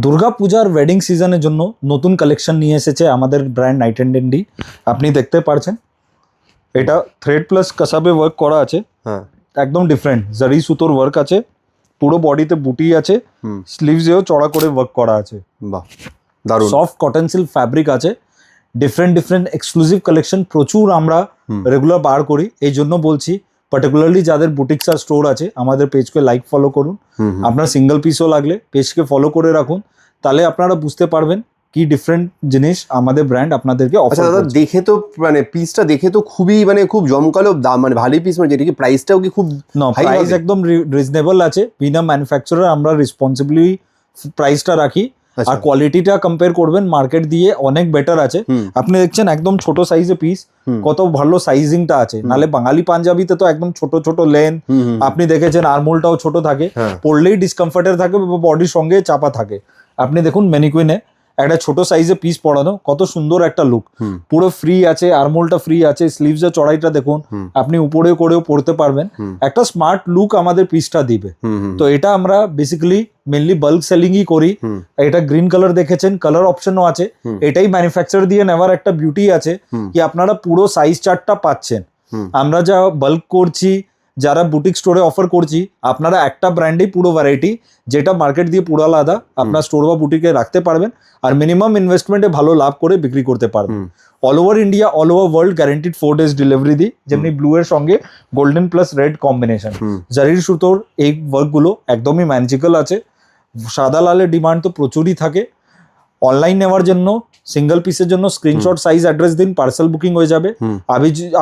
দুর্গা পূজার ওয়েডিং সিজনের জন্য নতুন কালেকশন নিয়ে এসেছে আমাদের ব্র্যান্ড নাইট অ্যান্ড ড্যান্ডি। আপনি দেখতে পারছেন এটা থ্রেড প্লাস কাসাবে ওয়ার্ক করা আছে, হ্যাঁ একদম ডিফারেন্ট জারি সুতোর ওয়ার্ক আছে, পুরো বডিতে বুটি আছে, স্লিভসেও চড়া করে ওয়ার্ক করা আছে। বাহ দারুণ। সফট কটন সিল্ক ফ্যাব্রিক আছে, ডিফারেন্ট এক্সক্লুসিভ কালেকশন প্রচুর আমরা রেগুলার বার করি। এই জন্য বলছি পার্টিকুলারলি যাদের বুটিক্স আর স্টোর আছে আমাদের পেজকে লাইক ফলো করুন। আপনার সিঙ্গেল পিসও লাগলে পেজকে ফলো করে রাখুন, তাহলে আপনারা বুঝতে পারবেন কি ডিফারেন্ট জিনিস আমাদের ব্র্যান্ড আপনাদেরকে অফার আচ্ছা দাদা, করছে। দেখে তো মানে পিসটা দেখে তো খুবই মানে খুব জমকালো দাম, মানে ভালোই পিস, মানে যেটা কি প্রাইসটাও কি খুব না, high প্রাইস হবে? একদম রিজনেবল আছে, বিনা ম্যানুফ্যাকচারার আমরা রেসপন্সিবলি প্রাইসটা রাখি। আচ্ছা। আর কোয়ালিটিটা কম্পেয়ার করবেন মার্কেট দিয়ে অনেক বেটার আছে। আপনি দেখছেন একদম ছোট সাইজে পিস, কত ভালো সাইজিংটা আছে। নালে বাঙালি পাঞ্জাবিতে তো একদম ছোট ছোট লেন, আপনি দেখেছেন আরমোলটাও ছোট থাকে, পরলেই ডিসকমফর্টের থাকে, বডির সঙ্গে চাপা থাকে। আপনি দেখুন ম্যানিকুইনে একটা ছোট সাইজে পিস পরানো, কত সুন্দর একটা লুক। পুরো ফ্রি আছে, আরমোলটা ফ্রি আছে, স্লিভসের চড়াইটা দেখুন, আপনি উপরে করেও পরতে পারবেন। একটা স্মার্ট লুক আমাদের পিসটা দিবে। তো এটা আমরা বেসিক্যালি মেনলি বাল্ক সেলিংই করি। এটা গ্রিন কালার দেখেছেন, কালার অপশনও আছে। এটাই ম্যানুফ্যাকচার দিয়ে নেওয়ার একটা বিউটি আছে কি আপনারা পুরো সাইজ চার্টটা পাচ্ছেন। আমরা যা বাল্ক করছি, যারা বুটিক স্টোরে অফার করছি, আপনারা একটা ব্র্যান্ডেই পুরো ভ্যারাইটি, যেটা মার্কেট দিয়ে পুরো আলাদা, আপনার স্টোর বা বুটিকে রাখতে পারবেন আর মিনিমাম ইনভেস্টমেন্টে ভালো লাভ করে বিক্রি করতে পারবেন। All over India, all over world guaranteed 4 days delivery দিই। যেমনি ব্লু এর সঙ্গে গোল্ডেন প্লাস রেড কম্বিনেশন, জারির সুতোর এই ওয়ার্কগুলো একদমই ম্যাজিক্যাল আছে। সাদা লালের ডিমান্ড তো প্রচুরই থাকে। অনলাইন নেওয়ার জন্য সিঙ্গেল পিসের জন্য স্ক্রিনশট সাইজ অ্যাড্রেস দিন, পার্সেল বুকিং হয়ে যাবে।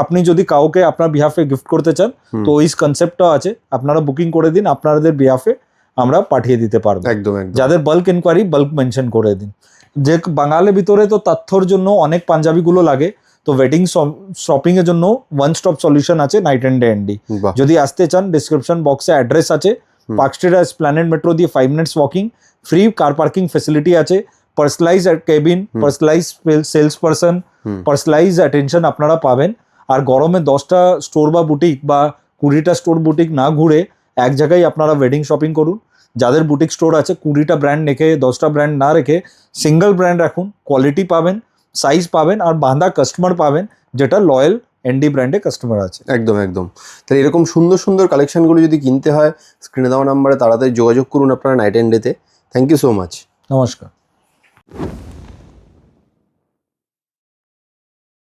আপনি যদি কাউকে আপনার বিহাফে গিফট করতে চান তো ওই কনসেপ্টটা আছে, আপনারা বুকিং করে দিন, আপনাদের বিহাফে আমরা পাঠিয়ে দিতে পারবো। একদম একদম। যাদের বাল্ক ইনকোয়ারি বাল্ক মেনশন করে দিন। যে বাঙালির ভিতরে তো তথ্যর জন্য অনেক পাঞ্জাবিগুলো লাগে, তো ওয়েডিং শপিং এর জন্য ওয়ান স্টপ সলিউশন আছে নাইট অ্যান্ড ড্যান্ডি। যদি আসতে চান ডিসক্রিপশন বক্সে অ্যাড্রেস আছে, পার্ক স্ট্রিট এসপ্ল্যানেড মেট্রো দিয়ে 5 minutes walking, free car parking facility আছে, personalise cabin, personalise sales person, personalise attention আপনারা পাবেন। আর গরমে 10টা স্টোর বা বুটিক বা 20টা স্টোর বুটিক না ঘুরে এক জায়গায় আপনারা ওয়েডিং শপিং করুন। যাদের বুটিক স্টোর আছে 20টা ব্র্যান্ড রেখে 10টা ব্র্যান্ড না রেখে সিঙ্গেল ব্র্যান্ড রাখুন, কোয়ালিটি পাবেন, সাইজ পাবেন আর বাঁধা কাস্টমার পাবেন, যেটা লয়াল এনডি ব্র্যান্ডে কাস্টমার আছে। একদম একদম। তাহলে এরকম সুন্দর সুন্দর কালেকশনগুলো যদি কিনতে হয় স্ক্রিনে দেওয়া নাম্বারে তাড়াতাড়ি যোগাযোগ করুন আপনারা নাইট অ্যান্ড ডেতে। Thank you so much. নমস্কার।